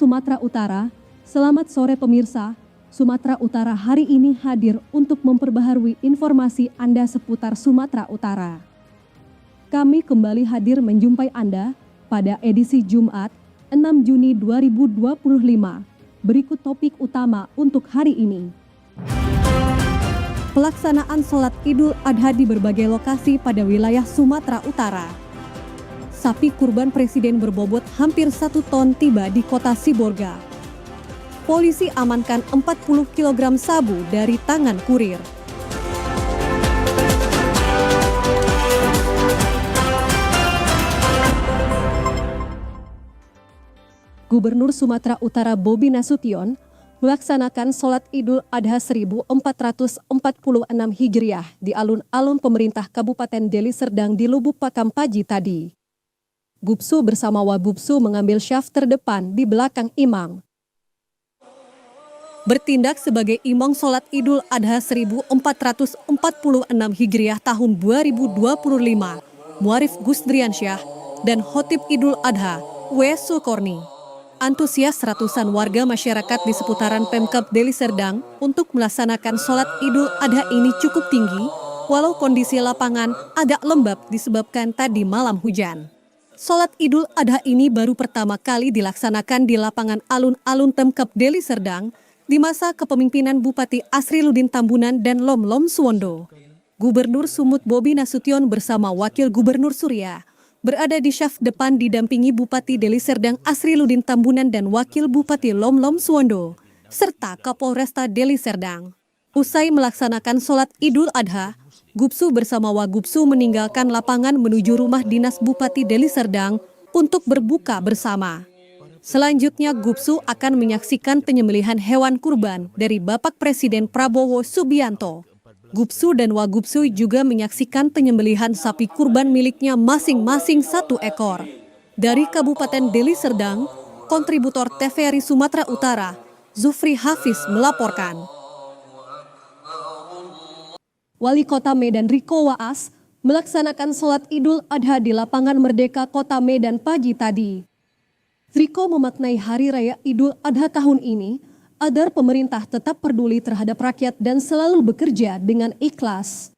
Sumatera Utara. Selamat sore pemirsa, Sumatera Utara hari ini hadir untuk memperbaharui informasi Anda seputar Sumatera Utara. Kami kembali hadir menjumpai Anda pada edisi Jumat 6 Juni 2025. Berikut topik utama untuk hari ini. Pelaksanaan sholat Idul Adha di berbagai lokasi pada wilayah Sumatera Utara. Sapi kurban presiden berbobot hampir 1 ton tiba di kota Sibolga. Polisi amankan 40 kg sabu dari tangan kurir. Gubernur Sumatera Utara Bobi Nasution melaksanakan sholat Idul Adha 1446 Hijriah di alun-alun pemerintah Kabupaten Deli Serdang di Lubuk Pakam pagi tadi. Gubsu bersama Wagubsu mengambil syaf terdepan di belakang imam. Bertindak sebagai imam sholat Idul Adha 1446 Hijriah tahun 2025, Muarif Gusdriansyah dan Khotib Idul Adha, W. Sukorni. Antusias ratusan warga masyarakat di seputaran Pemkab Deli Serdang untuk melaksanakan sholat Idul Adha ini cukup tinggi, walau kondisi lapangan agak lembab disebabkan tadi malam hujan. Sholat Idul Adha ini baru pertama kali dilaksanakan di lapangan alun-alun Pemkab Deli Serdang, di masa kepemimpinan Bupati Asriludin Tambunan dan Lomlom Suwondo. Gubernur Sumut Bobi Nasution bersama Wakil Gubernur Surya berada di syaf depan didampingi Bupati Deli Serdang Asriludin Tambunan dan Wakil Bupati Lomlom Suwondo, serta Kapolresta Deli Serdang. Usai melaksanakan sholat Idul Adha, Gubsu bersama Wagubsu meninggalkan lapangan menuju rumah dinas Bupati Deli Serdang untuk berbuka bersama. Selanjutnya, Gubsu akan menyaksikan penyembelihan hewan kurban dari Bapak Presiden Prabowo Subianto. Gubsu dan Wagubsu juga menyaksikan penyembelihan sapi kurban miliknya masing-masing 1 ekor. Dari Kabupaten Deli Serdang, kontributor TVRI Sumatera Utara, Zufri Hafiz melaporkan. Wali Kota Medan Riko Waas melaksanakan sholat Idul Adha di lapangan Merdeka Kota Medan pagi tadi. Riko memaknai Hari Raya Idul Adha tahun ini agar pemerintah tetap peduli terhadap rakyat dan selalu bekerja dengan ikhlas.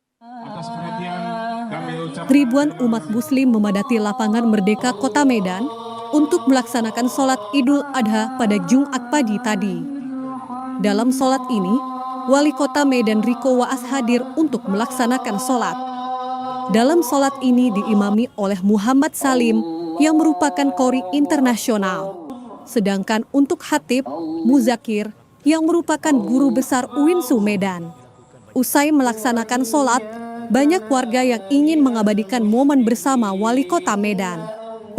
Ribuan umat muslim memadati lapangan Merdeka Kota Medan untuk melaksanakan sholat Idul Adha pada Jumat pagi tadi. Dalam sholat ini, Wali Kota Medan Riko Waas hadir untuk melaksanakan sholat. Dalam sholat ini diimami oleh Muhammad Salim yang merupakan Qori internasional. Sedangkan untuk Khatib, Muzakir yang merupakan guru besar UINSU Medan. Usai melaksanakan sholat, banyak warga yang ingin mengabadikan momen bersama Wali Kota Medan.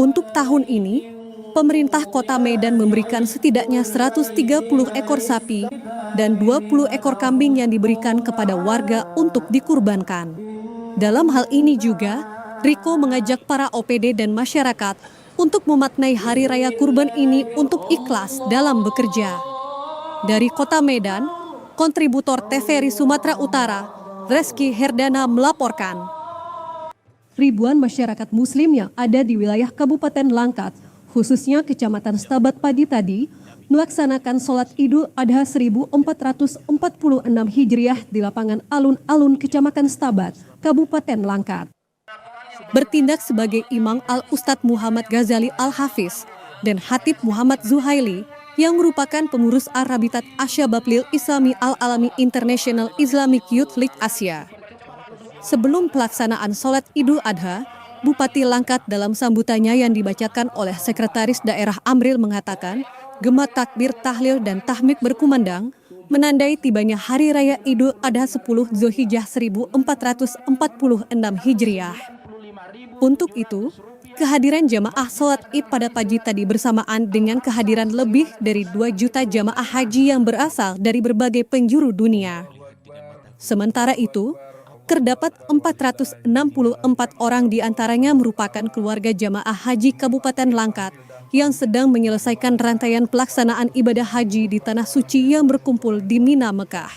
Untuk tahun ini, pemerintah Kota Medan memberikan setidaknya 130 ekor sapi dan 20 ekor kambing yang diberikan kepada warga untuk dikurbankan. Dalam hal ini juga, Riko mengajak para OPD dan masyarakat untuk memaknai Hari Raya Kurban ini untuk ikhlas dalam bekerja. Dari Kota Medan, kontributor TVRI Sumatera Utara, Reski Herdana melaporkan. Ribuan masyarakat muslim yang ada di wilayah Kabupaten Langkat, khususnya Kecamatan Stabat pagi tadi, melaksanakan sholat Idul Adha 1446 Hijriah di lapangan alun-alun Kecamatan Stabat, Kabupaten Langkat. Bertindak sebagai imam Al-Ustadz Muhammad Ghazali Al-Hafiz dan Khatib Muhammad Zuhaili yang merupakan pengurus Ar-Rabitat Asyabablil Islami Al-Alami International Islamic Youth League Asia. Sebelum pelaksanaan sholat Idul Adha, Bupati Langkat dalam sambutannya yang dibacakan oleh Sekretaris Daerah Amril mengatakan, gema takbir, tahlil, dan tahmid berkumandang menandai tibanya Hari Raya Idul Adha 10 Zulhijjah 1446 Hijriah. Untuk itu, kehadiran jamaah sholat Id pada pagi tadi bersamaan dengan kehadiran lebih dari 2 juta jamaah haji yang berasal dari berbagai penjuru dunia. Sementara itu, terdapat 464 orang diantaranya merupakan keluarga jamaah haji Kabupaten Langkat yang sedang menyelesaikan rantaian pelaksanaan ibadah haji di Tanah Suci yang berkumpul di Mina, Mekah.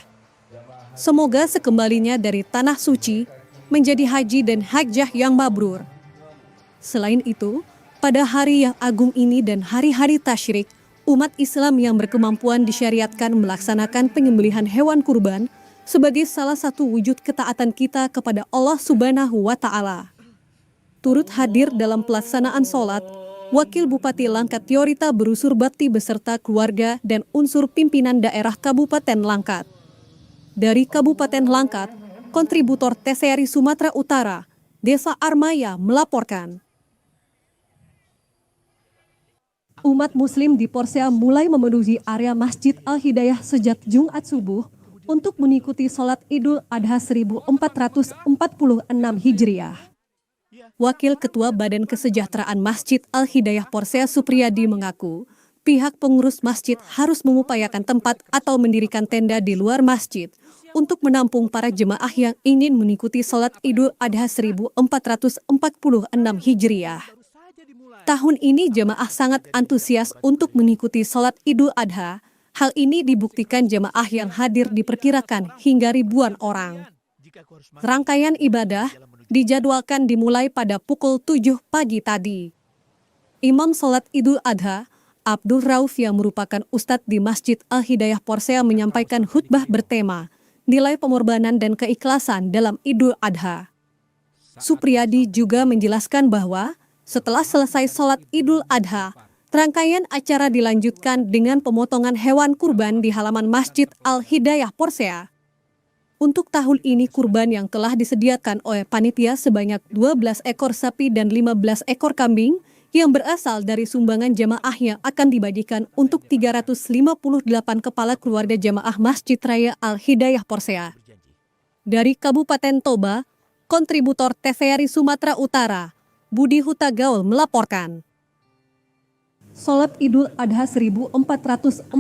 Semoga sekembalinya dari Tanah Suci menjadi haji dan hajjah yang mabrur. Selain itu, pada hari yang agung ini dan hari-hari tasyrik, Umat Islam yang berkemampuan disyariatkan melaksanakan penyembelihan hewan kurban sebagai salah satu wujud ketaatan kita kepada Allah Subhanahu wa Ta'ala. Turut hadir dalam pelaksanaan sholat, Wakil Bupati Langkat Yorita Berusur Bakti beserta keluarga dan unsur pimpinan daerah Kabupaten Langkat. Dari Kabupaten Langkat, kontributor TVRI Sumatera Utara, Desa Armaya melaporkan. Umat Muslim di Porsea mulai memenuhi area Masjid Al-Hidayah sejak Jumat subuh untuk mengikuti sholat Idul Adha 1446 Hijriah. Wakil Ketua Badan Kesejahteraan Masjid Al-Hidayah Porsea Supriyadi mengaku, pihak pengurus masjid harus mengupayakan tempat atau mendirikan tenda di luar masjid untuk menampung para jemaah yang ingin mengikuti sholat Idul Adha 1446 Hijriah. Tahun ini jemaah sangat antusias untuk mengikuti sholat Idul Adha. Hal ini dibuktikan jemaah yang hadir diperkirakan hingga ribuan orang. Rangkaian ibadah dijadwalkan dimulai pada pukul 7 pagi tadi. Imam sholat Idul Adha, Abdul Rauf yang merupakan ustadz di Masjid Al-Hidayah Porsea menyampaikan khutbah bertema nilai pengorbanan dan keikhlasan dalam Idul Adha. Supriyadi juga menjelaskan bahwa setelah selesai sholat Idul Adha, rangkaian acara dilanjutkan dengan pemotongan hewan kurban di halaman Masjid Al-Hidayah Porsea. Untuk tahun ini kurban yang telah disediakan oleh panitia sebanyak 12 ekor sapi dan 15 ekor kambing yang berasal dari sumbangan jemaah yang akan dibagikan untuk 358 kepala keluarga jemaah Masjid Raya Al-Hidayah Porsea. Dari Kabupaten Toba, kontributor TVRI Sumatera Utara, Budi Hutagaul melaporkan. Sholat Idul Adha 1446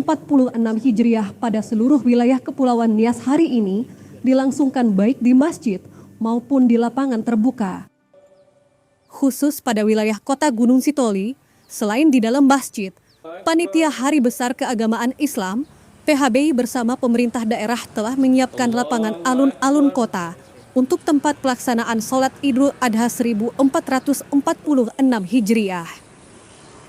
Hijriah pada seluruh wilayah Kepulauan Nias hari ini dilangsungkan baik di masjid maupun di lapangan terbuka. Khusus pada wilayah Kota Gunung Sitoli, selain di dalam masjid, Panitia Hari Besar Keagamaan Islam, PHBI bersama pemerintah daerah telah menyiapkan lapangan alun-alun kota untuk tempat pelaksanaan sholat Idul Adha 1446 Hijriah.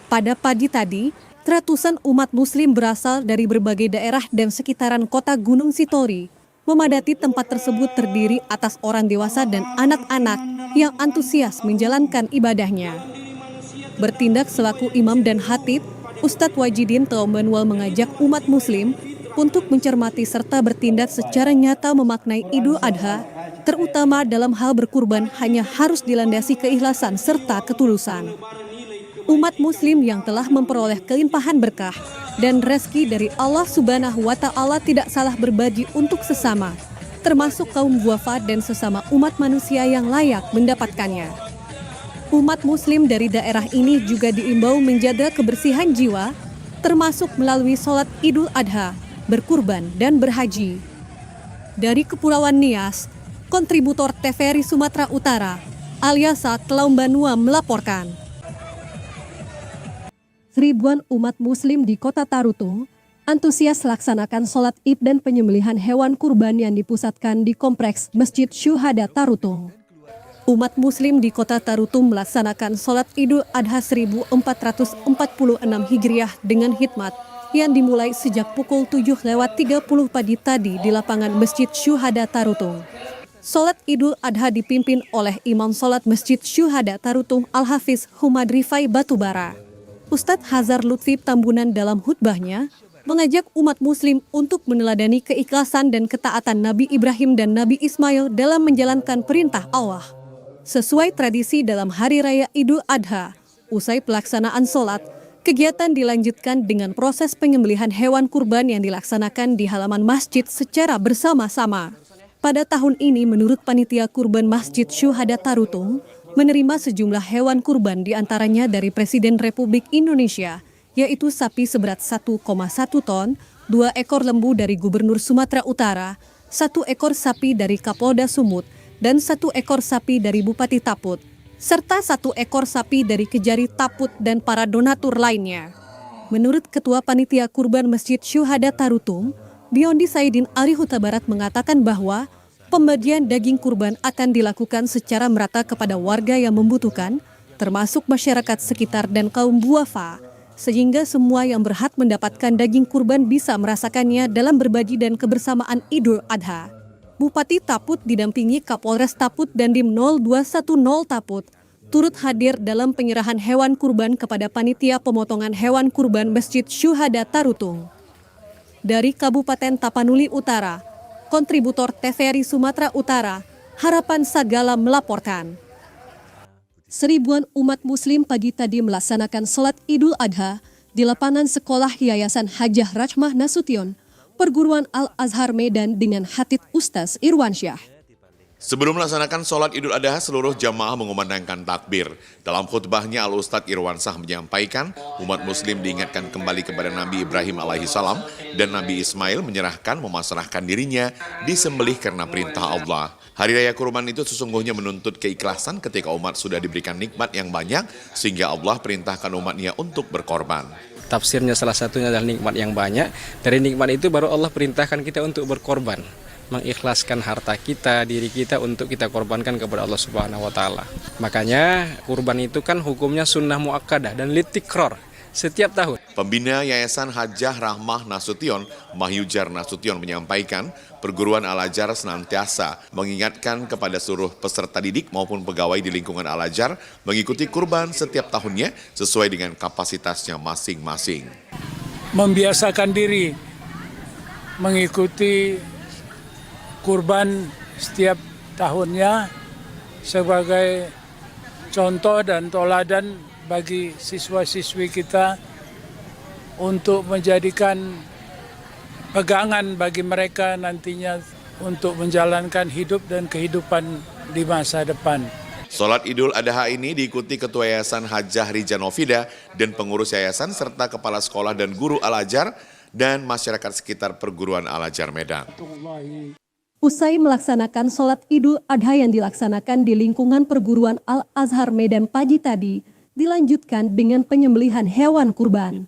Pada pagi tadi, ratusan umat muslim berasal dari berbagai daerah dan sekitaran kota Gunung Sitoli memadati tempat tersebut terdiri atas orang dewasa dan anak-anak yang antusias menjalankan ibadahnya. Bertindak selaku imam dan khatib, Ustadz Wajidin Manual mengajak umat muslim untuk mencermati serta bertindak secara nyata memaknai Idul Adha, terutama dalam hal berkurban hanya harus dilandasi keikhlasan serta ketulusan. Umat muslim yang telah memperoleh kelimpahan berkah dan rezeki dari Allah Subhanahu wa Ta'ala tidak salah berbagi untuk sesama, termasuk kaum duafa dan sesama umat manusia yang layak mendapatkannya. Umat muslim dari daerah ini juga diimbau menjaga kebersihan jiwa, termasuk melalui sholat Idul Adha, berkurban dan berhaji. Dari Kepulauan Nias, kontributor TVRI Sumatera Utara, Alyasa Tlaumbanua melaporkan. Ribuan umat muslim di kota Tarutung antusias laksanakan sholat Id dan penyembelihan hewan kurban yang dipusatkan di kompleks Masjid Syuhada Tarutung. Umat muslim di kota Tarutung melaksanakan sholat Idul Adha 1446 Hijriah dengan khidmat yang dimulai sejak pukul 7:30 pagi tadi di lapangan Masjid Syuhada Tarutung. Sholat Idul Adha dipimpin oleh Imam Sholat Masjid Syuhada Tarutung Al-Hafiz Humad Rifai Batubara. Ustadz Hazar Lutfi Tambunan dalam khutbahnya mengajak umat muslim untuk meneladani keikhlasan dan ketaatan Nabi Ibrahim dan Nabi Ismail dalam menjalankan perintah Allah. Sesuai tradisi dalam Hari Raya Idul Adha, usai pelaksanaan sholat, kegiatan dilanjutkan dengan proses penyembelihan hewan kurban yang dilaksanakan di halaman masjid secara bersama-sama. Pada tahun ini menurut Panitia Kurban Masjid Syuhada Tarutung, menerima sejumlah hewan kurban diantaranya dari Presiden Republik Indonesia, yaitu sapi seberat 1,1 ton, 2 ekor lembu dari Gubernur Sumatera Utara, 1 ekor sapi dari Kapolda Sumut, dan 1 ekor sapi dari Bupati Taput, serta 1 ekor sapi dari Kejari Taput dan para donatur lainnya. Menurut Ketua Panitia Kurban Masjid Syuhada Tarutung, Biondi Saidin Ali Huta Barat mengatakan bahwa pembagian daging kurban akan dilakukan secara merata kepada warga yang membutuhkan, termasuk masyarakat sekitar dan kaum duafa, sehingga semua yang berhak mendapatkan daging kurban bisa merasakannya dalam berbagi dan kebersamaan Idul Adha. Bupati Taput didampingi Kapolres Taput dan Dim 0210 Taput turut hadir dalam penyerahan hewan kurban kepada panitia pemotongan hewan kurban Masjid Syuhada Tarutung. Dari Kabupaten Tapanuli Utara, kontributor TVRI Sumatera Utara, Harapan Sagala melaporkan. Seribuan umat muslim pagi tadi melaksanakan sholat Idul Adha di lapangan sekolah Yayasan Hajah Rachmah Nasution, Perguruan Al-Azhar Medan dengan Hatid Ustaz Irwansyah. Sebelum melaksanakan sholat Idul Adha, seluruh jamaah mengumandangkan takbir. Dalam khutbahnya, Al-Ustadz Irwansyah menyampaikan umat muslim diingatkan kembali kepada Nabi Ibrahim alaihissalam dan Nabi Ismail menyerahkan memasrahkan dirinya disembelih karena perintah Allah. Hari Raya Kurban itu sesungguhnya menuntut keikhlasan ketika umat sudah diberikan nikmat yang banyak sehingga Allah perintahkan umatnya untuk berkorban. Tafsirnya salah satunya adalah nikmat yang banyak. Dari nikmat itu baru Allah perintahkan kita untuk berkorban. Mengikhlaskan harta kita, diri kita untuk kita korbankan kepada Allah Subhanahu wa taala. Makanya kurban itu kan hukumnya sunnah muakkadah dan litikror setiap tahun. Pembina Yayasan Hajah Rahmah Nasution, Mahyujar Nasution menyampaikan perguruan Al-Azhar senantiasa mengingatkan kepada seluruh peserta didik maupun pegawai di lingkungan Al-Azhar mengikuti kurban setiap tahunnya sesuai dengan kapasitasnya masing-masing. Membiasakan diri mengikuti kurban setiap tahunnya sebagai contoh dan toladan bagi siswa-siswi kita untuk menjadikan pegangan bagi mereka nantinya untuk menjalankan hidup dan kehidupan di masa depan. Sholat Idul Adha ini diikuti Ketua Yayasan Hajah Rijanovida dan pengurus yayasan serta kepala sekolah dan guru Al-Azhar dan masyarakat sekitar perguruan Al-Azhar Medan. Usai melaksanakan sholat Idul Adha yang dilaksanakan di lingkungan perguruan Al-Azhar Medan pagi tadi, dilanjutkan dengan penyembelihan hewan kurban.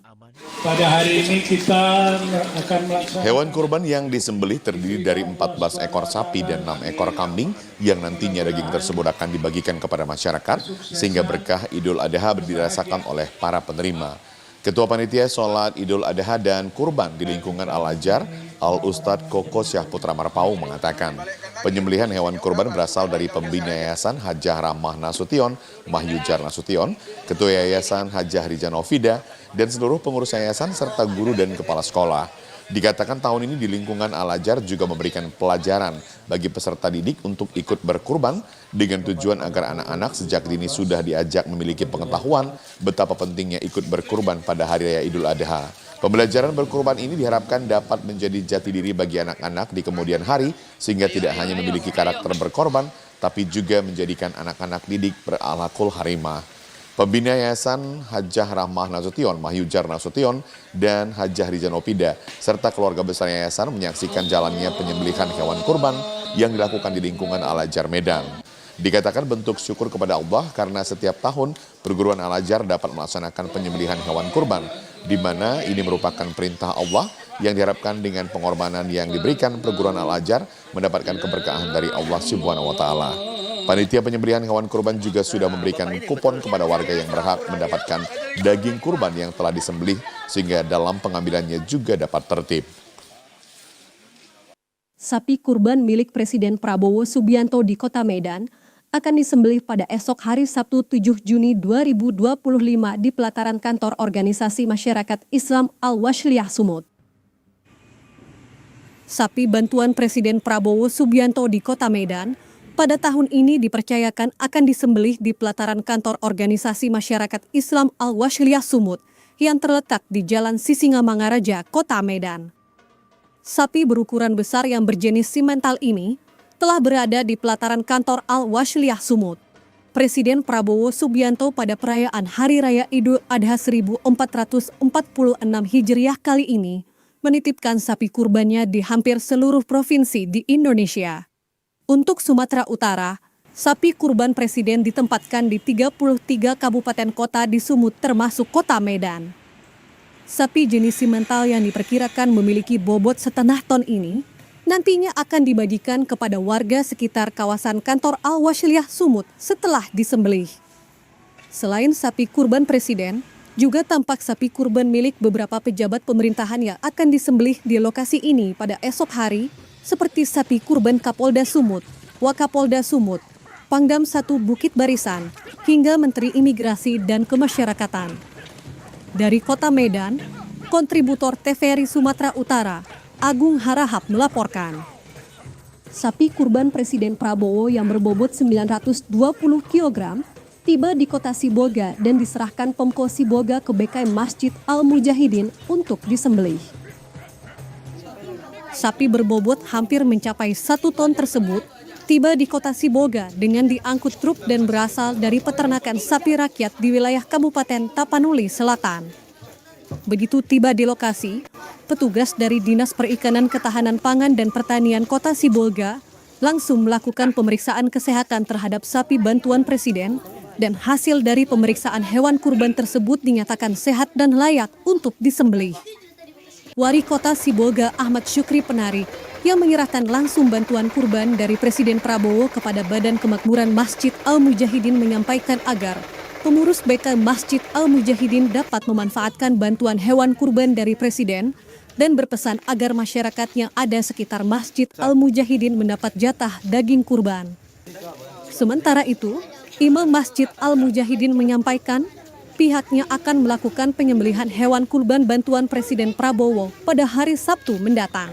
Pada hari ini kita akan melaksanakan Hewan kurban yang disembelih terdiri dari 14 ekor sapi dan 6 ekor kambing yang nantinya daging tersebut akan dibagikan kepada masyarakat sehingga berkah Idul Adha dirasakan oleh para penerima. Ketua Panitia Sholat Idul Adha dan Kurban di lingkungan Al-Azhar, Al-Ustadz Koko Syah Putra Marpau mengatakan, penyembelihan hewan kurban berasal dari pembina Yayasan Hajah Rahmah Nasution, Mahyujar Nasution, Ketua Yayasan Hajah Rijanovida, dan seluruh pengurus yayasan serta guru dan kepala sekolah. Dikatakan tahun ini di lingkungan Al-Azhar juga memberikan pelajaran bagi peserta didik untuk ikut berkurban dengan tujuan agar anak-anak sejak dini sudah diajak memiliki pengetahuan betapa pentingnya ikut berkurban pada Hari Raya Idul Adha. Pembelajaran berkurban ini diharapkan dapat menjadi jati diri bagi anak-anak di kemudian hari sehingga tidak hanya memiliki karakter berkorban tapi juga menjadikan anak-anak didik berakhlakul harimah. Pembina Yayasan Hajah Rahmah Nasution, Mahyujar Nasution, dan Hajah Rijanovida, serta keluarga besar yayasan menyaksikan jalannya penyembelihan hewan kurban yang dilakukan di lingkungan Al-Azhar Medan. Dikatakan bentuk syukur kepada Allah karena setiap tahun perguruan Al-Azhar dapat melaksanakan penyembelihan hewan kurban, di mana ini merupakan perintah Allah yang diharapkan dengan pengorbanan yang diberikan perguruan Al-Azhar mendapatkan keberkahan dari Allah Subhanahu wa taala. Panitia penyembelihan hewan kurban juga sudah memberikan kupon kepada warga yang berhak mendapatkan daging kurban yang telah disembelih sehingga dalam pengambilannya juga dapat tertib. Sapi kurban milik Presiden Prabowo Subianto di Kota Medan akan disembelih pada esok hari Sabtu 7 Juni 2025 di pelataran kantor Organisasi Masyarakat Islam Al-Washliyah Sumut. Sapi bantuan Presiden Prabowo Subianto di Kota Medan pada tahun ini dipercayakan akan disembelih di pelataran kantor Organisasi Masyarakat Islam Al-Washliyah Sumut yang terletak di Jalan Sisingamangaraja, Kota Medan. Sapi berukuran besar yang berjenis simental ini telah berada di pelataran kantor Al-Washliyah Sumut. Presiden Prabowo Subianto pada perayaan Hari Raya Idul Adha 1446 Hijriah kali ini menitipkan sapi kurbannya di hampir seluruh provinsi di Indonesia. Untuk Sumatera Utara, sapi kurban Presiden ditempatkan di 33 kabupaten kota di Sumut termasuk Kota Medan. Sapi jenis simental yang diperkirakan memiliki bobot setengah ton ini nantinya akan dibagikan kepada warga sekitar kawasan kantor Al-Washliyah Sumut setelah disembelih. Selain sapi kurban Presiden, Juga tampak sapi kurban milik beberapa pejabat pemerintahan yang akan disembelih di lokasi ini pada esok hari, seperti sapi kurban Kapolda Sumut, Wakapolda Sumut, Pangdam 1 Bukit Barisan, hingga Menteri Imigrasi dan Kemasyarakatan. Dari Kota Medan, kontributor TVRI Sumatera Utara, Agung Harahap melaporkan. Sapi kurban Presiden Prabowo yang berbobot 920 kg tiba di Kota Sibolga dan diserahkan Pemko Sibolga ke BKM Masjid Al-Mujahidin untuk disembelih. Sapi berbobot hampir mencapai 1 ton tersebut tiba di Kota Sibolga dengan diangkut truk dan berasal dari peternakan sapi rakyat di wilayah Kabupaten Tapanuli Selatan. Begitu tiba di lokasi, petugas dari Dinas Perikanan Ketahanan Pangan dan Pertanian Kota Sibolga langsung melakukan pemeriksaan kesehatan terhadap sapi bantuan Presiden dan hasil dari pemeriksaan hewan kurban tersebut dinyatakan sehat dan layak untuk disembelih. Wali Kota Sibolga Ahmad Syukri Penari yang menyerahkan langsung bantuan kurban dari Presiden Prabowo kepada Badan Kemakmuran Masjid Al-Mujahidin menyampaikan agar pengurus BK Masjid Al-Mujahidin dapat memanfaatkan bantuan hewan kurban dari Presiden dan berpesan agar masyarakat yang ada sekitar Masjid Al-Mujahidin mendapat jatah daging kurban. Sementara itu, Imam Masjid Al-Mujahidin menyampaikan pihaknya akan melakukan penyembelihan hewan kurban bantuan Presiden Prabowo pada hari Sabtu mendatang.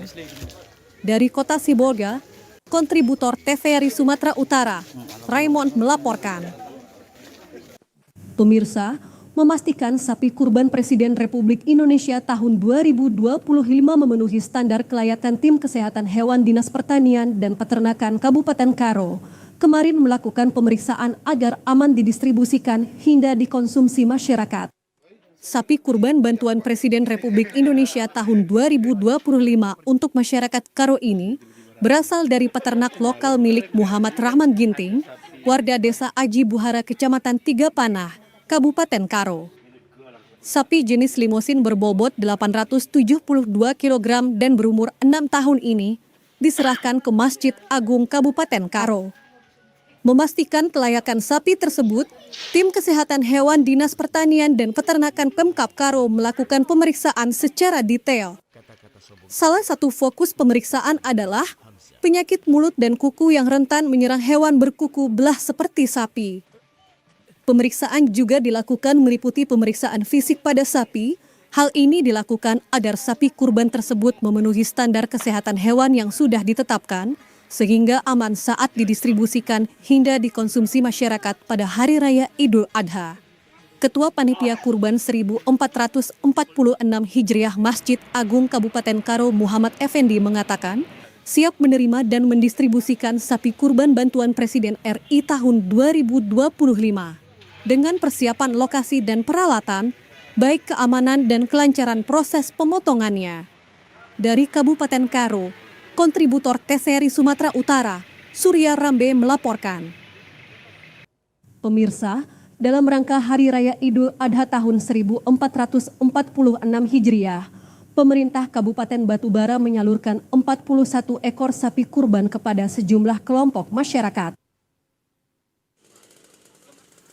Dari Kota Sibolga, kontributor TVRI Sumatera Utara, Raymond melaporkan. Pemirsa, memastikan sapi kurban Presiden Republik Indonesia tahun 2025 memenuhi standar kelayakan Tim Kesehatan Hewan Dinas Pertanian dan Peternakan Kabupaten Karo, kemarin melakukan pemeriksaan agar aman didistribusikan hingga dikonsumsi masyarakat. Sapi kurban bantuan Presiden Republik Indonesia tahun 2025 untuk masyarakat Karo ini berasal dari peternak lokal milik Muhammad Rahman Ginting, warga desa Aji Buhara, Kecamatan Tiga Panah, Kabupaten Karo. Sapi jenis limosin berbobot 872 kg dan berumur 6 tahun ini diserahkan ke Masjid Agung Kabupaten Karo. Memastikan kelayakan sapi tersebut, Tim Kesehatan Hewan Dinas Pertanian dan Peternakan Pemkab Karo melakukan pemeriksaan secara detail. Salah satu fokus pemeriksaan adalah penyakit mulut dan kuku yang rentan menyerang hewan berkuku belah seperti sapi. Pemeriksaan juga dilakukan meliputi pemeriksaan fisik pada sapi. Hal ini dilakukan agar sapi kurban tersebut memenuhi standar kesehatan hewan yang sudah ditetapkan, sehingga aman saat didistribusikan hingga dikonsumsi masyarakat pada Hari Raya Idul Adha. Ketua Panitia Kurban 1446 Hijriah Masjid Agung Kabupaten Karo Muhammad Effendi mengatakan, siap menerima dan mendistribusikan sapi kurban bantuan Presiden RI tahun 2025 dengan persiapan lokasi dan peralatan, baik keamanan dan kelancaran proses pemotongannya. Dari Kabupaten Karo, kontributor TVRI Sumatera Utara, Surya Rambe melaporkan. Pemirsa, dalam rangka Hari Raya Idul Adha tahun 1446 Hijriah, pemerintah Kabupaten Batubara menyalurkan 41 ekor sapi kurban kepada sejumlah kelompok masyarakat.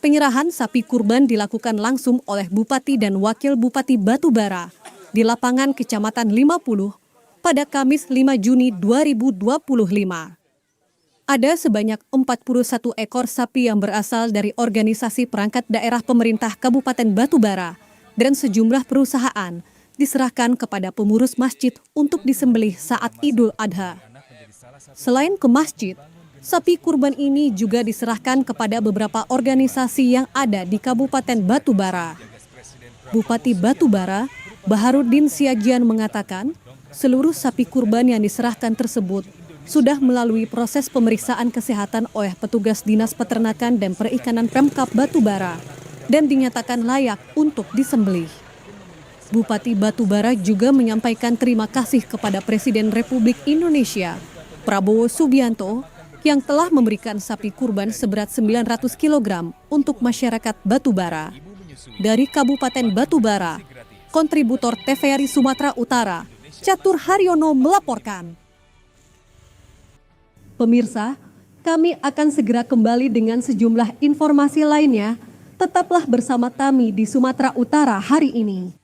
Penyerahan sapi kurban dilakukan langsung oleh Bupati dan Wakil Bupati Batubara di lapangan Kecamatan 50 pada Kamis 5 Juni 2025. Ada sebanyak 41 ekor sapi yang berasal dari organisasi perangkat daerah pemerintah Kabupaten Batubara dan sejumlah perusahaan diserahkan kepada pengurus masjid untuk disembelih saat Idul Adha. Selain ke masjid, sapi kurban ini juga diserahkan kepada beberapa organisasi yang ada di Kabupaten Batubara. Bupati Batubara, Baharudin Siagian mengatakan, seluruh sapi kurban yang diserahkan tersebut sudah melalui proses pemeriksaan kesehatan oleh petugas Dinas Peternakan dan Perikanan Pemkab Batubara dan dinyatakan layak untuk disembelih. Bupati Batubara juga menyampaikan terima kasih kepada Presiden Republik Indonesia, Prabowo Subianto, yang telah memberikan sapi kurban seberat 900 kg untuk masyarakat Batubara. Dari Kabupaten Batubara, kontributor TVRI Sumatera Utara, Catur Haryono melaporkan. Pemirsa, kami akan segera kembali dengan sejumlah informasi lainnya. Tetaplah bersama kami di Sumatera Utara hari ini.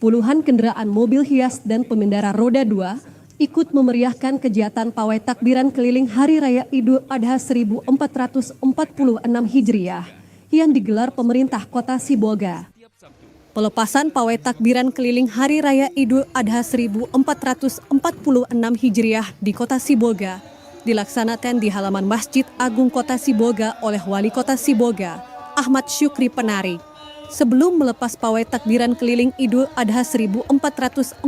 Puluhan kendaraan mobil hias dan pengendara roda 2 ikut memeriahkan kegiatan pawai takbiran keliling Hari Raya Idul Adha 1446 Hijriah yang digelar pemerintah Kota Sibolga. Pelepasan pawai takbiran keliling Hari Raya Idul Adha 1446 Hijriah di Kota Sibolga dilaksanakan di halaman Masjid Agung Kota Sibolga oleh Wali Kota Sibolga, Ahmad Syukri Penarik. Sebelum melepas pawai takbiran keliling Idul Adha 1446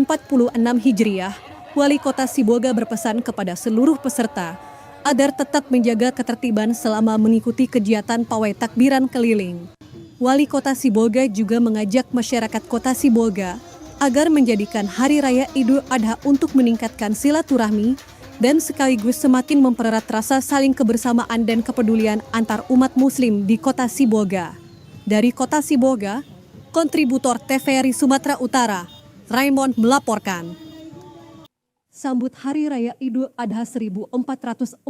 Hijriah, Wali Kota Sibolga berpesan kepada seluruh peserta agar tetap menjaga ketertiban selama mengikuti kegiatan pawai takbiran keliling. Wali Kota Sibolga juga mengajak masyarakat Kota Sibolga agar menjadikan Hari Raya Idul Adha untuk meningkatkan silaturahmi dan sekaligus semakin mempererat rasa saling kebersamaan dan kepedulian antar umat Muslim di Kota Sibolga. Dari Kota Sibolga, kontributor TVRI Sumatera Utara, Raymond melaporkan. Sambut Hari Raya Idul Adha 1446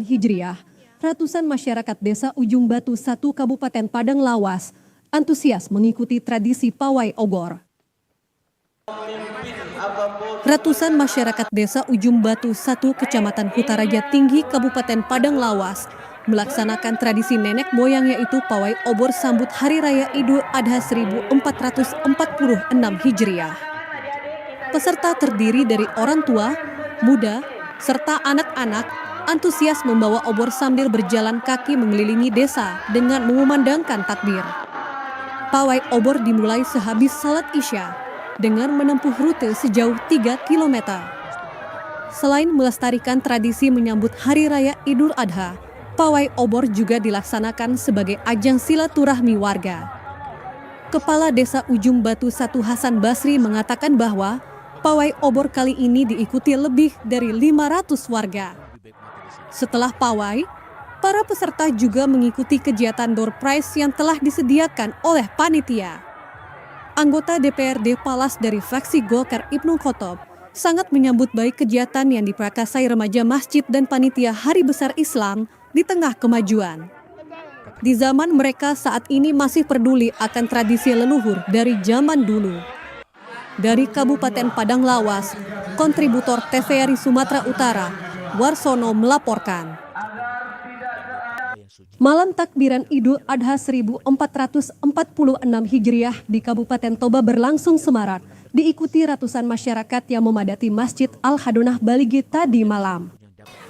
Hijriah, ratusan masyarakat Desa Ujung Batu 1 Kabupaten Padang Lawas antusias mengikuti tradisi pawai obor. Ratusan masyarakat Desa Ujung Batu 1 Kecamatan Kutaraja Tinggi Kabupaten Padang Lawas melaksanakan tradisi nenek moyang yaitu pawai obor sambut Hari Raya Idul Adha 1446 Hijriah. Peserta terdiri dari orang tua, muda, serta anak-anak antusias membawa obor sambil berjalan kaki mengelilingi desa dengan mengumandangkan takbir. Pawai obor dimulai sehabis salat Isya dengan menempuh rute sejauh 3 km. Selain melestarikan tradisi menyambut Hari Raya Idul Adha, pawai obor juga dilaksanakan sebagai ajang silaturahmi warga. Kepala Desa Ujung Batu 1 Hasan Basri mengatakan bahwa pawai obor kali ini diikuti lebih dari 500 warga. Setelah pawai, para peserta juga mengikuti kegiatan door prize yang telah disediakan oleh panitia. Anggota DPRD Palas dari fraksi Golkar Ibnu Khotob sangat menyambut baik kegiatan yang diprakasai remaja masjid dan panitia Hari Besar Islam di tengah kemajuan. Di zaman mereka saat ini masih peduli akan tradisi leluhur dari zaman dulu. Dari Kabupaten Padang Lawas, kontributor TVRI Sumatera Utara, Warsono melaporkan. Malam takbiran Idul Adha 1446 Hijriah di Kabupaten Toba berlangsung semarak, diikuti ratusan masyarakat yang memadati Masjid Al-Hadonah Balige tadi malam.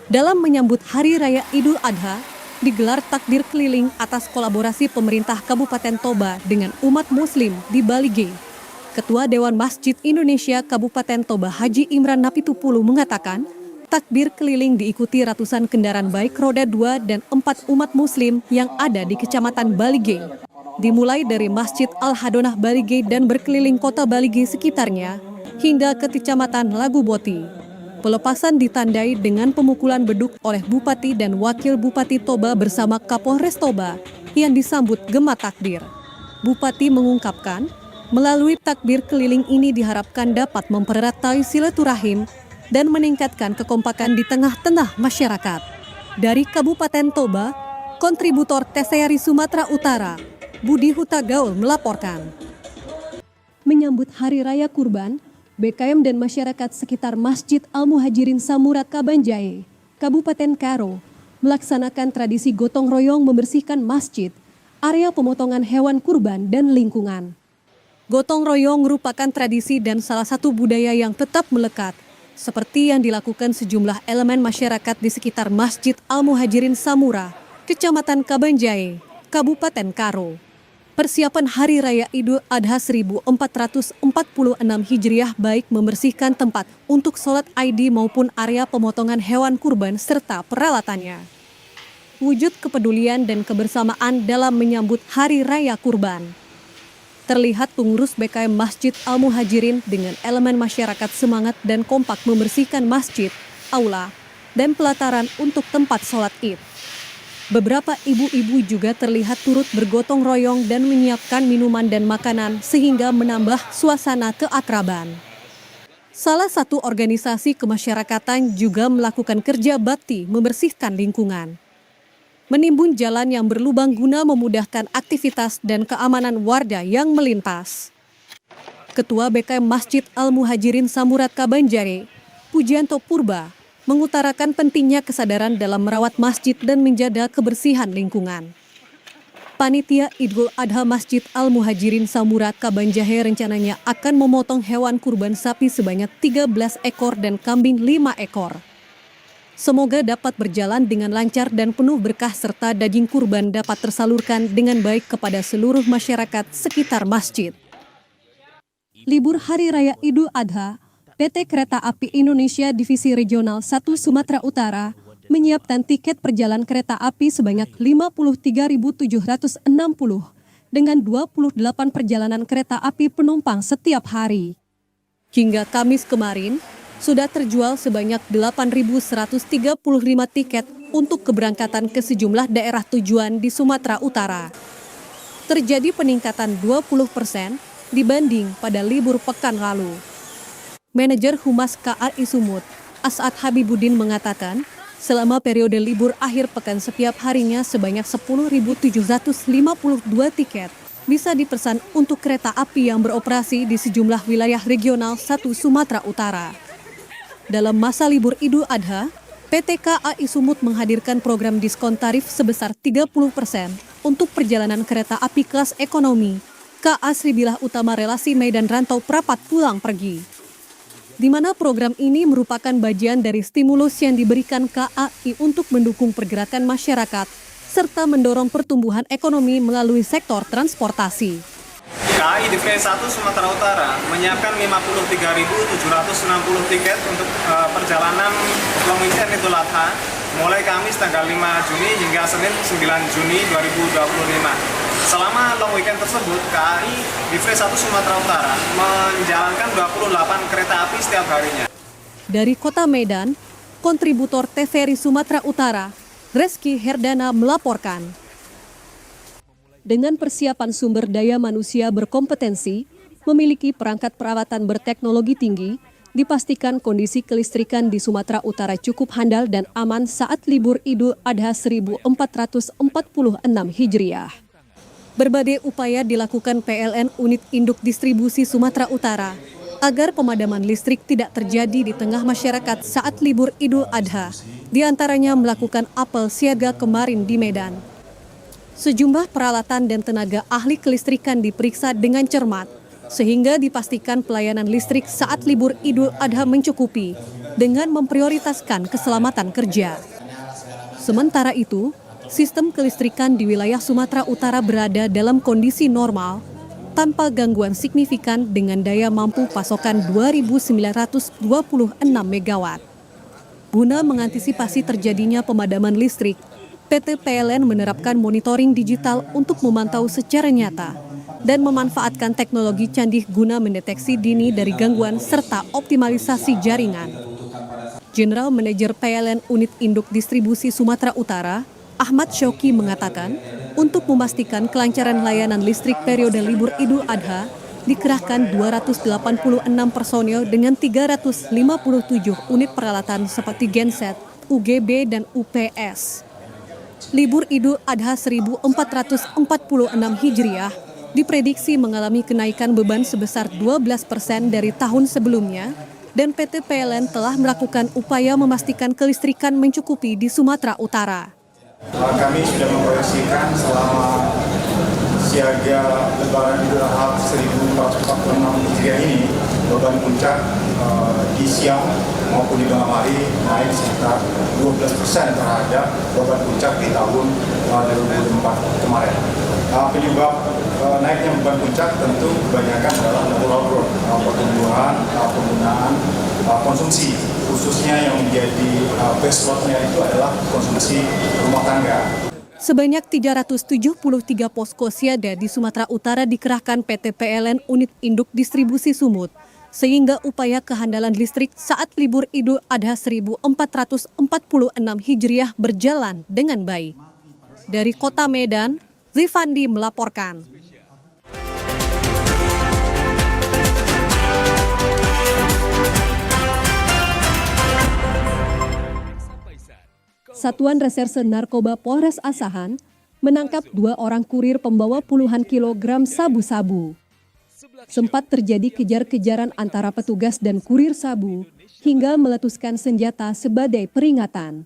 Dalam menyambut Hari Raya Idul Adha, digelar takbir keliling atas kolaborasi pemerintah Kabupaten Toba dengan umat Muslim di Balige. Ketua Dewan Masjid Indonesia Kabupaten Toba Haji Imran Napitupulu mengatakan, takbir keliling diikuti ratusan kendaraan baik roda 2 dan 4 umat Muslim yang ada di Kecamatan Balige. Dimulai dari Masjid Al-Hadonah Balige dan berkeliling kota Balige sekitarnya, hingga ke Kecamatan Laguboti. Pelepasan ditandai dengan pemukulan beduk oleh Bupati dan Wakil Bupati Toba bersama Kapolres Toba yang disambut gema takbir. Bupati mengungkapkan, melalui takbir keliling ini diharapkan dapat mempererat tali silaturahim dan meningkatkan kekompakan di tengah-tengah masyarakat. Dari Kabupaten Toba, Kontributor TVRI Sumatera Utara, Budi Hutagaul melaporkan. Menyambut Hari Raya Kurban, BKM dan masyarakat sekitar Masjid Al-Muhajirin Samurat Kabanjahe, Kabupaten Karo, melaksanakan tradisi gotong royong membersihkan masjid, area pemotongan hewan kurban, dan lingkungan. Gotong royong merupakan tradisi dan salah satu budaya yang tetap melekat, seperti yang dilakukan sejumlah elemen masyarakat di sekitar Masjid Al-Muhajirin Samura, Kecamatan Kabanjahe, Kabupaten Karo. Persiapan Hari Raya Idul Adha 1446 Hijriah baik membersihkan tempat untuk sholat Id maupun area pemotongan hewan kurban serta peralatannya. Wujud kepedulian dan kebersamaan dalam menyambut Hari Raya Kurban. Terlihat pengurus BKM Masjid Al-Muhajirin dengan elemen masyarakat semangat dan kompak membersihkan masjid, aula, dan pelataran untuk tempat sholat Id. Beberapa ibu-ibu juga terlihat turut bergotong royong dan menyiapkan minuman dan makanan sehingga menambah suasana keakraban. Salah satu organisasi kemasyarakatan juga melakukan kerja bakti membersihkan lingkungan. Menimbun jalan yang berlubang guna memudahkan aktivitas dan keamanan warga yang melintas. Ketua BKM Masjid Al-Muhajirin Samurat Kabanjahe, Pujianto Purba, mengutarakan pentingnya kesadaran dalam merawat masjid dan menjaga kebersihan lingkungan. Panitia Idul Adha Masjid Al-Muhajirin Samurat Kabanjahe rencananya akan memotong hewan kurban sapi sebanyak 13 ekor dan kambing 5 ekor. Semoga dapat berjalan dengan lancar dan penuh berkah serta daging kurban dapat tersalurkan dengan baik kepada seluruh masyarakat sekitar masjid. Libur Hari Raya Idul Adha, PT Kereta Api Indonesia Divisi Regional 1 Sumatera Utara menyiapkan tiket perjalanan kereta api sebanyak 53.760 dengan 28 perjalanan kereta api penumpang setiap hari. Hingga Kamis kemarin, sudah terjual sebanyak 8.135 tiket untuk keberangkatan ke sejumlah daerah tujuan di Sumatera Utara. Terjadi peningkatan 20% dibanding pada libur pekan lalu. Manajer Humas KAI Sumut, As'ad Habibuddin mengatakan, selama periode libur akhir pekan setiap harinya sebanyak 10.752 tiket bisa dipesan untuk kereta api yang beroperasi di sejumlah wilayah regional 1 Sumatera Utara. Dalam masa libur Idul Adha, PT KAI Sumut menghadirkan program diskon tarif sebesar 30% untuk perjalanan kereta api kelas ekonomi KA Sribilah Utama Relasi Medan Rantau Prapat Pulang Pergi, di mana program ini merupakan bagian dari stimulus yang diberikan KAI untuk mendukung pergerakan masyarakat serta mendorong pertumbuhan ekonomi melalui sektor transportasi. KAI Divisi 1 Sumatera Utara menyiapkan 53.760 tiket untuk perjalanan long weekend Idul Adha mulai Kamis tanggal 5 Juni hingga Senin 9 Juni 2025. Selama long weekend tersebut, KAI Divisi 1 Sumatera Utara menjalankan 28 kereta api setiap harinya. Dari Kota Medan, kontributor TVRI Sumatera Utara, Reski Herdana melaporkan. Dengan persiapan sumber daya manusia berkompetensi, memiliki perangkat perawatan berteknologi tinggi, dipastikan kondisi kelistrikan di Sumatera Utara cukup handal dan aman saat libur Idul Adha 1446 Hijriah. Berbagai upaya dilakukan PLN Unit Induk Distribusi Sumatera Utara agar pemadaman listrik tidak terjadi di tengah masyarakat saat libur Idul Adha, diantaranya melakukan apel siaga kemarin di Medan. Sejumlah peralatan dan tenaga ahli kelistrikan diperiksa dengan cermat, sehingga dipastikan pelayanan listrik saat libur Idul Adha mencukupi dengan memprioritaskan keselamatan kerja. Sementara itu, sistem kelistrikan di wilayah Sumatera Utara berada dalam kondisi normal, tanpa gangguan signifikan dengan daya mampu pasokan 2.926 MW. Guna mengantisipasi terjadinya pemadaman listrik, PT PLN menerapkan monitoring digital untuk memantau secara nyata dan memanfaatkan teknologi canggih guna mendeteksi dini dari gangguan serta optimalisasi jaringan. General Manager PLN Unit Induk Distribusi Sumatera Utara, Ahmad Syauki mengatakan, untuk memastikan kelancaran layanan listrik periode libur Idul Adha, dikerahkan 286 personil dengan 357 unit peralatan seperti genset, UGB, dan UPS. libur Idul Adha 1446 Hijriah diprediksi mengalami kenaikan beban sebesar 12% dari tahun sebelumnya, dan PT PLN telah melakukan upaya memastikan kelistrikan mencukupi di Sumatera Utara. Kami sudah memproyeksikan selama siaga Lebaran Idul Adha 1446 Hijriah ini, beban puncak di siang maupun di malam hari naik sekitar 12% terhadap beban puncak di tahun 2024 kemarin. Penyebab naiknya beban puncak tentu kebanyakan adalah laboratorium pertumbuhan, penggunaan konsumsi, khususnya yang menjadi baseload-nya itu adalah konsumsi rumah tangga. Sebanyak 373 posko siaga di Sumatera Utara dikerahkan PT PLN Unit Induk Distribusi Sumut, sehingga upaya kehandalan listrik saat libur Idul Adha 1446 Hijriah berjalan dengan baik. Dari Kota Medan, Zifandi melaporkan. Satuan Reserse Narkoba Polres Asahan menangkap 2 orang kurir pembawa puluhan kilogram sabu-sabu. Sempat terjadi kejar-kejaran antara petugas dan kurir sabu hingga meletuskan senjata sebagai peringatan.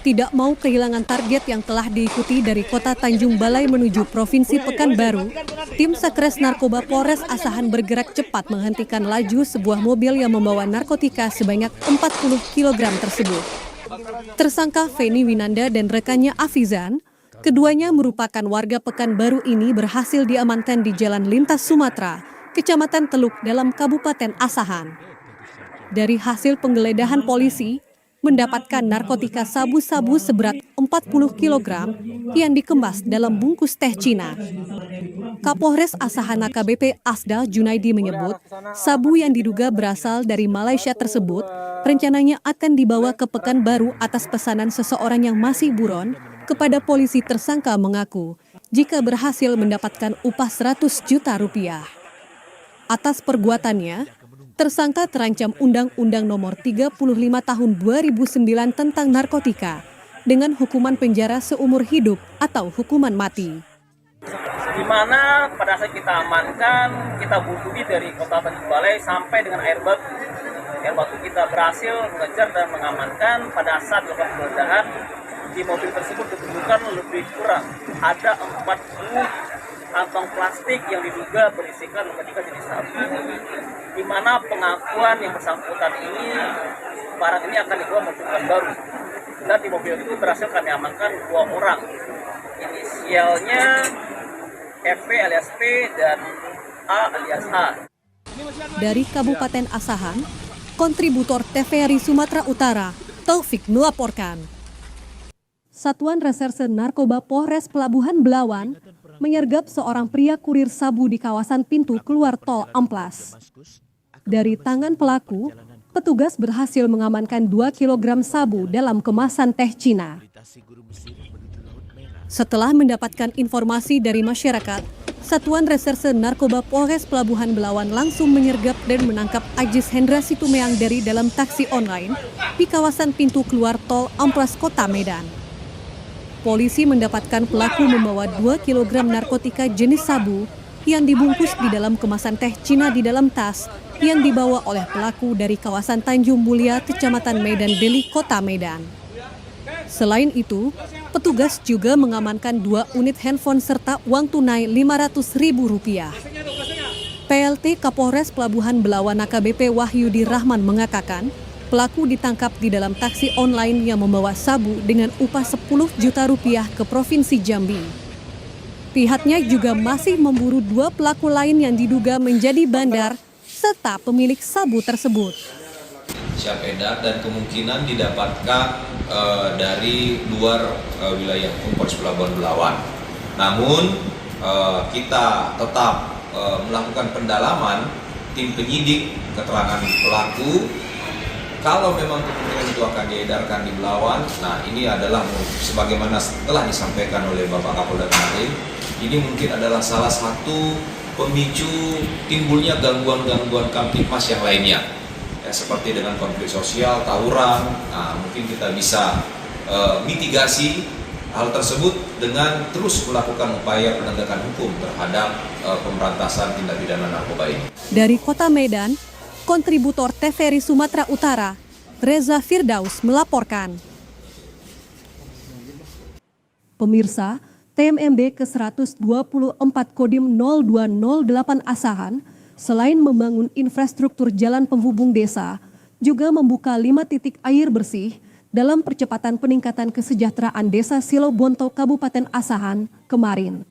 Tidak mau kehilangan target yang telah diikuti dari Kota Tanjung Balai menuju Provinsi Pekanbaru, tim Satres Narkoba Polres Asahan bergerak cepat menghentikan laju sebuah mobil yang membawa narkotika sebanyak 40 kg tersebut. Tersangka Feni Winanda dan rekannya Afizan, keduanya merupakan warga Pekanbaru ini berhasil diamankan di Jalan Lintas Sumatera, Kecamatan Teluk dalam Kabupaten Asahan. Dari hasil penggeledahan polisi, mendapatkan narkotika sabu-sabu seberat 40 kg yang dikemas dalam bungkus teh Cina. Kapolres Asahan AKBP Asda Junaidi menyebut, sabu yang diduga berasal dari Malaysia tersebut rencananya akan dibawa ke Pekanbaru atas pesanan seseorang yang masih buron. Kepada polisi, tersangka mengaku jika berhasil mendapatkan upah 100 juta rupiah. Atas perbuatannya, tersangka terancam Undang-Undang Nomor 35 Tahun 2009 tentang narkotika dengan hukuman penjara seumur hidup atau hukuman mati. Di mana pada saat kita amankan, kita butuhi dari Kota Tanjung Balai sampai dengan air batu. Air batu kita berhasil mengejar dan mengamankan. Pada saat dilakukan penggeledahan, di mobil tersebut ditemukan lebih kurang ada 40 kantong plastik yang diduga berisikan narkotika jenis sabu, di mana pengakuan yang bersangkutan ini barang ini akan dibawa ke Pekanbaru. Dan di mobil itu berhasil kami amankan 2 orang, inisialnya FP alias P dan A alias A. Dari Kabupaten Asahan, kontributor TVRI Sumatera Utara, Taufik melaporkan. Satuan Reserse Narkoba Polres Pelabuhan Belawan menyergap seorang pria kurir sabu di kawasan pintu keluar tol Amplas. Dari tangan pelaku, petugas berhasil mengamankan 2 kg sabu dalam kemasan teh Cina. Setelah mendapatkan informasi dari masyarakat, Satuan Reserse Narkoba Polres Pelabuhan Belawan langsung menyergap dan menangkap Ajis Hendra Situmeang dari dalam taksi online di kawasan pintu keluar tol Amplas Kota Medan. Polisi mendapatkan pelaku membawa 2 kg narkotika jenis sabu yang dibungkus di dalam kemasan teh Cina di dalam tas yang dibawa oleh pelaku dari kawasan Tanjung Mulia, Kecamatan Medan Deli, Kota Medan. Selain itu, petugas juga mengamankan 2 unit handphone serta uang tunai Rp500.000. PLT Kapolres Pelabuhan Belawan AKBP Wahyudi Rahman mengatakan, pelaku ditangkap di dalam taksi online yang membawa sabu dengan upah 10 juta rupiah ke Provinsi Jambi. Pihaknya juga masih memburu 2 pelaku lain yang diduga menjadi bandar serta pemilik sabu tersebut. Siap edar dan kemungkinan didapatkan dari luar wilayah Polres Pelabuhan Belawan. Namun kita tetap melakukan pendalaman, tim penyidik keterangan pelaku. Kalau memang kemungkinan itu akan diedarkan di Belawan, nah ini adalah sebagaimana telah disampaikan oleh Bapak Kapolda kemarin, ini mungkin adalah salah satu pemicu timbulnya gangguan-gangguan kamtipmas yang lainnya. Ya, seperti dengan konflik sosial, tawuran, nah mungkin kita bisa mitigasi hal tersebut dengan terus melakukan upaya penegakan hukum terhadap pemberantasan tindak pidana narkoba ini. Dari Kota Medan, kontributor TVRI Sumatera Utara, Reza Firdaus melaporkan. Pemirsa, TMMB ke-124 Kodim 0208 Asahan, selain membangun infrastruktur jalan penghubung desa, juga membuka 5 titik air bersih dalam percepatan peningkatan kesejahteraan Desa Silobonto, Kabupaten Asahan kemarin.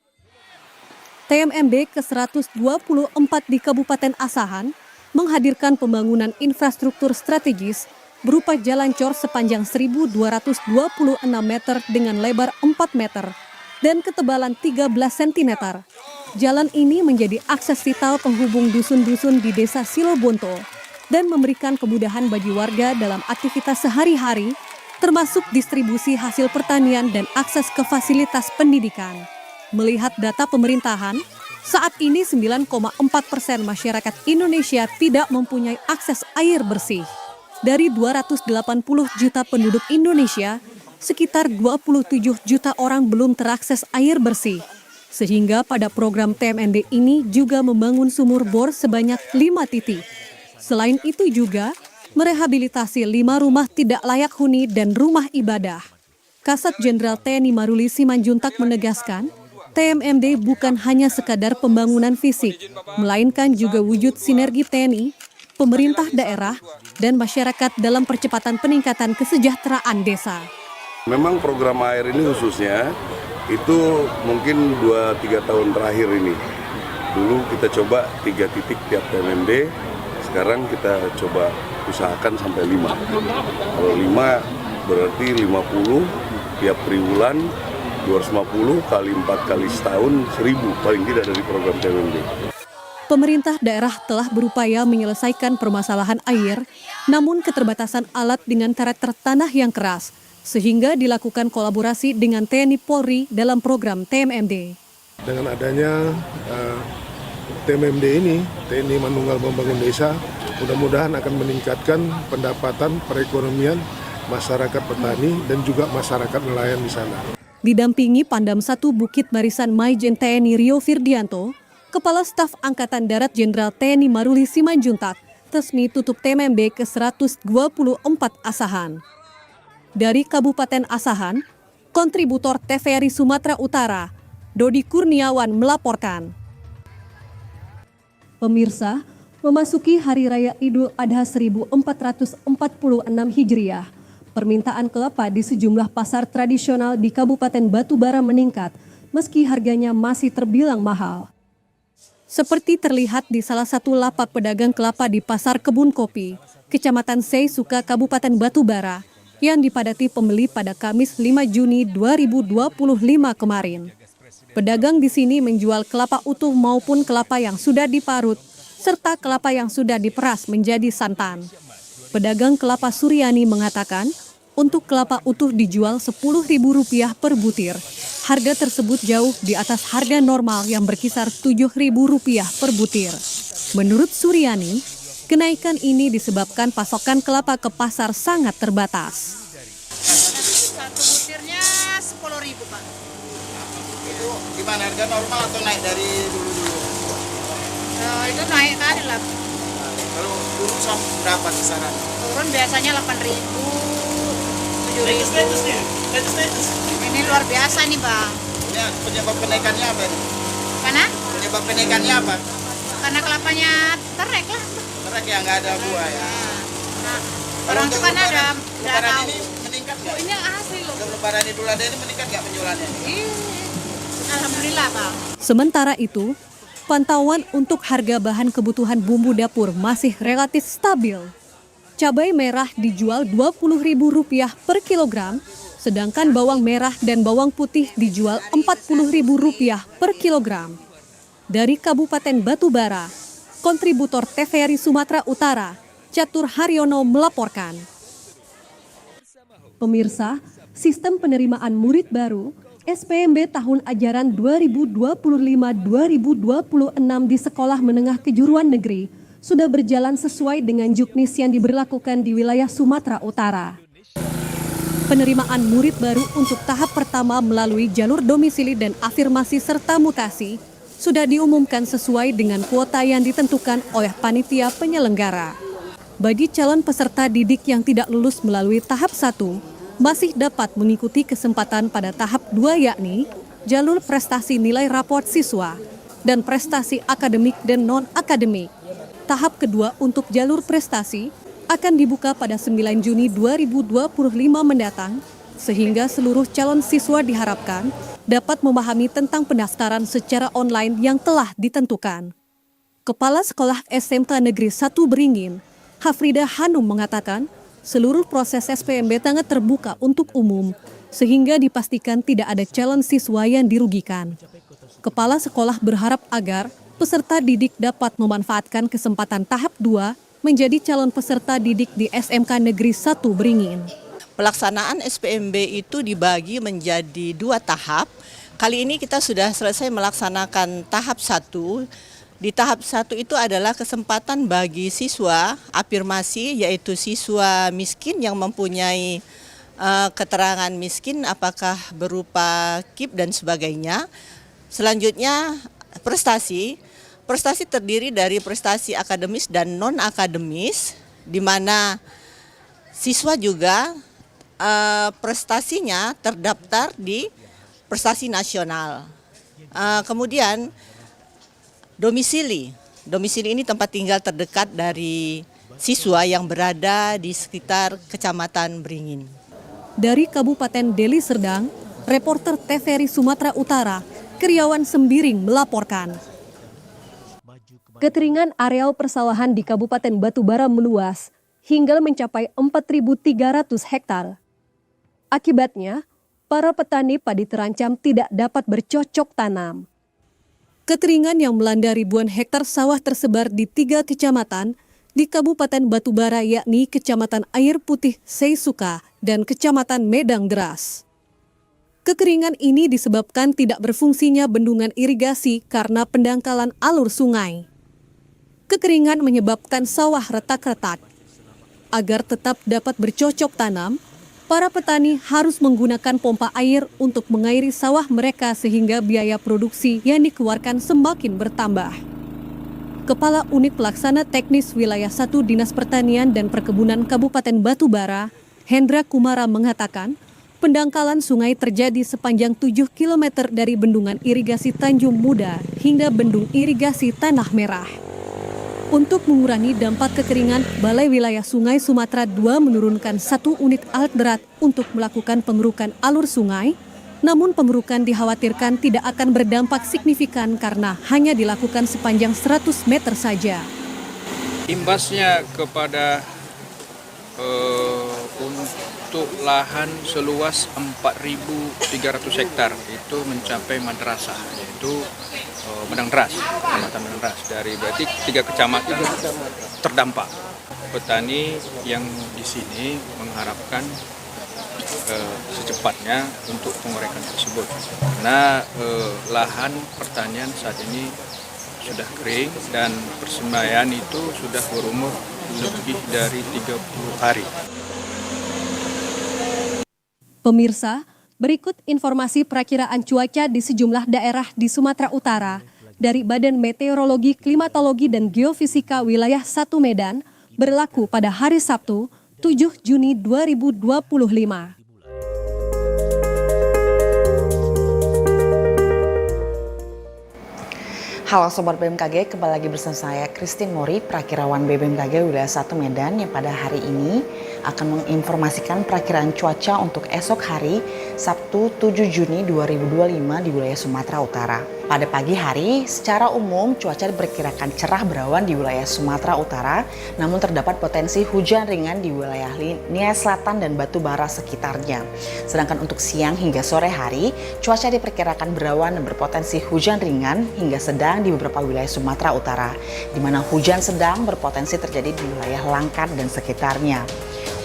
TMMB ke-124 di Kabupaten Asahan menghadirkan pembangunan infrastruktur strategis berupa jalan cor sepanjang 1.226 meter dengan lebar 4 meter dan ketebalan 13 cm. Jalan ini menjadi akses vital penghubung dusun-dusun di Desa Silobonto dan memberikan kemudahan bagi warga dalam aktivitas sehari-hari, termasuk distribusi hasil pertanian dan akses ke fasilitas pendidikan. Melihat data pemerintahan, saat ini 9,4% masyarakat Indonesia tidak mempunyai akses air bersih. Dari 280 juta penduduk Indonesia, sekitar 27 juta orang belum terakses air bersih. Sehingga pada program TMMB ini juga membangun sumur bor sebanyak 5 titik. Selain itu juga merehabilitasi 5 rumah tidak layak huni dan rumah ibadah. Kasat Jenderal TNI Maruli Simanjuntak menegaskan, TMMB bukan hanya sekadar pembangunan fisik, melainkan juga wujud sinergi TNI, pemerintah daerah, dan masyarakat dalam percepatan peningkatan kesejahteraan desa. Memang program air ini khususnya itu mungkin 2-3 tahun terakhir ini. Dulu kita coba 3 titik tiap TMMB, sekarang kita coba usahakan sampai 5. Kalau 5 berarti 50 tiap triwulan, 250 kali 4 kali setahun 1.000 paling tidak dari program TMMB. Pemerintah daerah telah berupaya menyelesaikan permasalahan air, namun keterbatasan alat dengan karakter tanah yang keras, sehingga dilakukan kolaborasi dengan TNI Polri dalam program TMMD. Dengan adanya TMMD ini, TNI Manunggal Membangun Desa, mudah-mudahan akan meningkatkan pendapatan perekonomian masyarakat petani dan juga masyarakat nelayan di sana. Didampingi Pangdam 1 Bukit Barisan Maijen TNI Rio Firdianto, Kepala Staf Angkatan Darat Jenderal TNI Maruli Simanjuntak resmi tutup TMMB ke-124 Asahan. Dari Kabupaten Asahan, kontributor TVRI Sumatera Utara, Dodi Kurniawan melaporkan. Pemirsa, memasuki Hari Raya Idul Adha 1446 Hijriah, permintaan kelapa di sejumlah pasar tradisional di Kabupaten Batubara meningkat, meski harganya masih terbilang mahal. Seperti terlihat di salah satu lapak pedagang kelapa di Pasar Kebun Kopi, Kecamatan Seisuka, Kabupaten Batubara, yang dipadati pembeli pada Kamis 5 Juni 2025 kemarin. Pedagang di sini menjual kelapa utuh maupun kelapa yang sudah diparut, serta kelapa yang sudah diperas menjadi santan. Pedagang kelapa Suryani mengatakan, untuk kelapa utuh dijual Rp10.000 per butir. Harga tersebut jauh di atas harga normal yang berkisar Rp7.000 per butir. Menurut Suryani, kenaikan ini disebabkan pasokan kelapa ke pasar sangat terbatas. Satu butirnya Rp10.000, Pak. Itu gimana, harga normal atau naik dari dulu-dulu? Itu naik tadi lah. Kalau dulu sampai berapa kisaran? Turun biasanya Rp8.000, Rp7.000. Ini luar biasa nih, Bang. Ya, penyebab kenaikannya apa ini? Mana? Penyebab kenaikannya apa? Karena kelapanya terek lah. Terek ya, nggak ada buah ya. Nah, orang itu kan ada lebaran tahu. ini meningkat nggak? Ini asli loh. Untuk lebaran Idul Adha ini meningkat nggak penjualannya? Iya. Alhamdulillah, Bang. Sementara itu, pantauan untuk harga bahan kebutuhan bumbu dapur masih relatif stabil. Cabai merah dijual Rp20.000 per kilogram, sedangkan bawang merah dan bawang putih dijual Rp40.000 per kilogram. Dari Kabupaten Batubara, kontributor TVRI Sumatera Utara, Catur Haryono melaporkan. Pemirsa, sistem penerimaan murid baru SPMB tahun ajaran 2025-2026 di Sekolah Menengah Kejuruan Negeri sudah berjalan sesuai dengan juknis yang diberlakukan di wilayah Sumatera Utara. Penerimaan murid baru untuk tahap pertama melalui jalur domisili dan afirmasi serta mutasi sudah diumumkan sesuai dengan kuota yang ditentukan oleh panitia penyelenggara. Bagi calon peserta didik yang tidak lulus melalui tahap 1, masih dapat mengikuti kesempatan pada tahap 2 yakni jalur prestasi nilai raport siswa dan prestasi akademik dan non-akademik. Tahap kedua untuk jalur prestasi akan dibuka pada 9 Juni 2025 mendatang, sehingga seluruh calon siswa diharapkan dapat memahami tentang pendaftaran secara online yang telah ditentukan. Kepala Sekolah SMK Negeri 1 Beringin, Hafrida Hanum mengatakan, seluruh proses SPMB sangat terbuka untuk umum, sehingga dipastikan tidak ada calon siswa yang dirugikan. Kepala sekolah berharap agar peserta didik dapat memanfaatkan kesempatan tahap 2 menjadi calon peserta didik di SMK Negeri 1 Beringin. Pelaksanaan SPMB itu dibagi menjadi 2 tahap. Kali ini kita sudah selesai melaksanakan tahap 1. Di tahap 1 itu adalah kesempatan bagi siswa afirmasi, yaitu siswa miskin yang mempunyai keterangan miskin apakah berupa KIP dan sebagainya. Selanjutnya prestasi. Prestasi terdiri dari prestasi akademis dan non-akademis, di mana siswa juga prestasinya terdaftar di prestasi nasional. Kemudian domisili. Domisili ini tempat tinggal terdekat dari siswa yang berada di sekitar Kecamatan Beringin. Dari Kabupaten Deli Serdang, reporter TVRI Sumatera Utara, Kriawan Sembiring melaporkan. Kekeringan areal persawahan di Kabupaten Batubara meluas hingga mencapai 4.300 hektar. Akibatnya, para petani padi terancam tidak dapat bercocok tanam. Kekeringan yang melanda ribuan hektar sawah tersebar di 3 kecamatan di Kabupaten Batubara, yakni Kecamatan Air Putih Seisuka dan Kecamatan Medang Deras. Kekeringan ini disebabkan tidak berfungsinya bendungan irigasi karena pendangkalan alur sungai. Kekeringan menyebabkan sawah retak-retak. Agar tetap dapat bercocok tanam, para petani harus menggunakan pompa air untuk mengairi sawah mereka sehingga biaya produksi yang dikeluarkan semakin bertambah. Kepala Unit Pelaksana Teknis Wilayah 1 Dinas Pertanian dan Perkebunan Kabupaten Batubara, Hendra Kumara mengatakan, pendangkalan sungai terjadi sepanjang 7 km dari bendungan irigasi Tanjung Muda hingga bendung irigasi Tanah Merah. Untuk mengurangi dampak kekeringan, Balai Wilayah Sungai Sumatera II menurunkan 1 unit alat berat untuk melakukan pengerukan alur sungai, namun pengerukan dikhawatirkan tidak akan berdampak signifikan karena hanya dilakukan sepanjang 100 meter saja. Imbasnya kepada untuk lahan seluas 4.300 hektar itu mencapai madrasah, yaitu Medang Deras, Kecamatan Medang Deras. Dari berarti 3 kecamatan terdampak. Petani yang di sini mengharapkan secepatnya untuk pengorekan tersebut. Karena lahan pertanian saat ini sudah kering dan persembahyan itu sudah berumur lebih dari 30 hari. Pemirsa, berikut informasi perakiraan cuaca di sejumlah daerah di Sumatera Utara dari Badan Meteorologi, Klimatologi, dan Geofisika Wilayah 1 Medan berlaku pada hari Sabtu, 7 Juni 2025. Halo Sobat BMKG, kembali lagi bersama saya Christine Mori, Prakirawan BMKG Wilayah 1 Medan yang pada hari ini akan menginformasikan perakiraan cuaca untuk esok hari Sabtu 7 Juni 2025 di wilayah Sumatera Utara. Pada pagi hari, secara umum cuaca diperkirakan cerah berawan di wilayah Sumatera Utara, namun terdapat potensi hujan ringan di wilayah Nias Selatan dan Batubara sekitarnya. Sedangkan untuk siang hingga sore hari, cuaca diperkirakan berawan dan berpotensi hujan ringan hingga sedang di beberapa wilayah Sumatera Utara, di mana hujan sedang berpotensi terjadi di wilayah Langkat dan sekitarnya.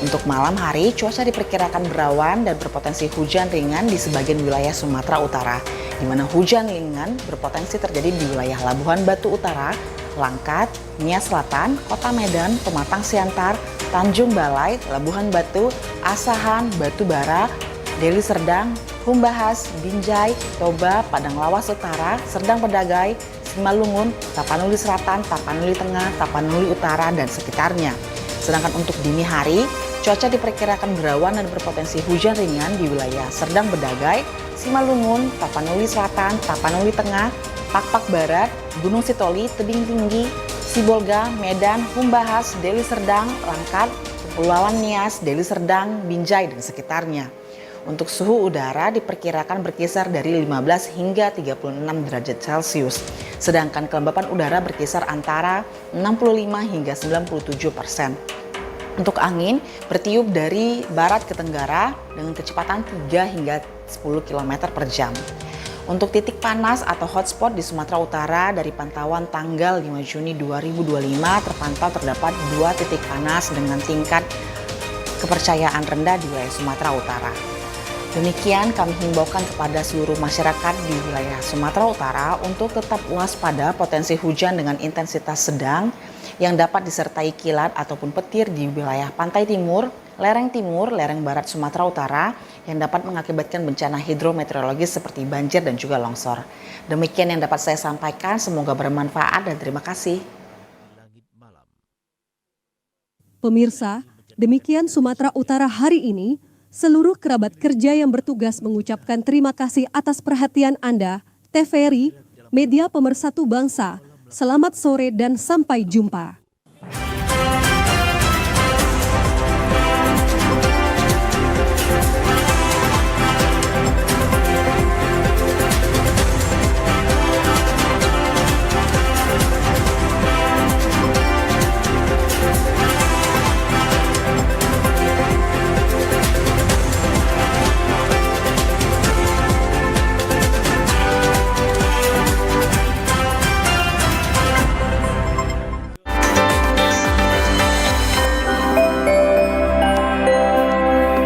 Untuk malam hari, cuaca diperkirakan berawan dan berpotensi hujan ringan di sebagian wilayah Sumatera Utara, di mana hujan ringan berpotensi terjadi di wilayah Labuhan Batu Utara, Langkat, Nias Selatan, Kota Medan, Pematang Siantar, Tanjung Balai, Labuhan Batu, Asahan, Batu Bara, Deli Serdang, Humbahas, Binjai, Toba, Padang Lawas Utara, Serdang Pedagai, Simalungun, Tapanuli Selatan, Tapanuli Tengah, Tapanuli Utara, dan sekitarnya. Sedangkan untuk dini hari, cuaca diperkirakan berawan dan berpotensi hujan ringan di wilayah Serdang Bedagai, Simalungun, Tapanuli Selatan, Tapanuli Tengah, Pakpak Barat, Gunung Sitoli, Tebing Tinggi, Sibolga, Medan, Humbahas, Deli Serdang, Langkat, Kepulauan Nias, Deli Serdang, Binjai, dan sekitarnya. Untuk suhu udara diperkirakan berkisar dari 15 hingga 36 derajat Celcius. Sedangkan kelembapan udara berkisar antara 65 hingga 97%. Untuk angin bertiup dari barat ke tenggara dengan kecepatan 3 hingga 10 km per jam. Untuk titik panas atau hotspot di Sumatera Utara dari pantauan tanggal 5 Juni 2025 terpantau terdapat 2 titik panas dengan tingkat kepercayaan rendah di wilayah Sumatera Utara. Demikian kami himbaukan kepada seluruh masyarakat di wilayah Sumatera Utara untuk tetap waspada potensi hujan dengan intensitas sedang yang dapat disertai kilat ataupun petir di wilayah pantai timur, lereng barat Sumatera Utara yang dapat mengakibatkan bencana hidrometeorologis seperti banjir dan juga longsor. Demikian yang dapat saya sampaikan, semoga bermanfaat dan terima kasih. Pemirsa, demikian Sumatera Utara hari ini. Seluruh kerabat kerja yang bertugas mengucapkan terima kasih atas perhatian Anda. TVRI, Media Pemersatu Bangsa. Selamat sore dan sampai jumpa.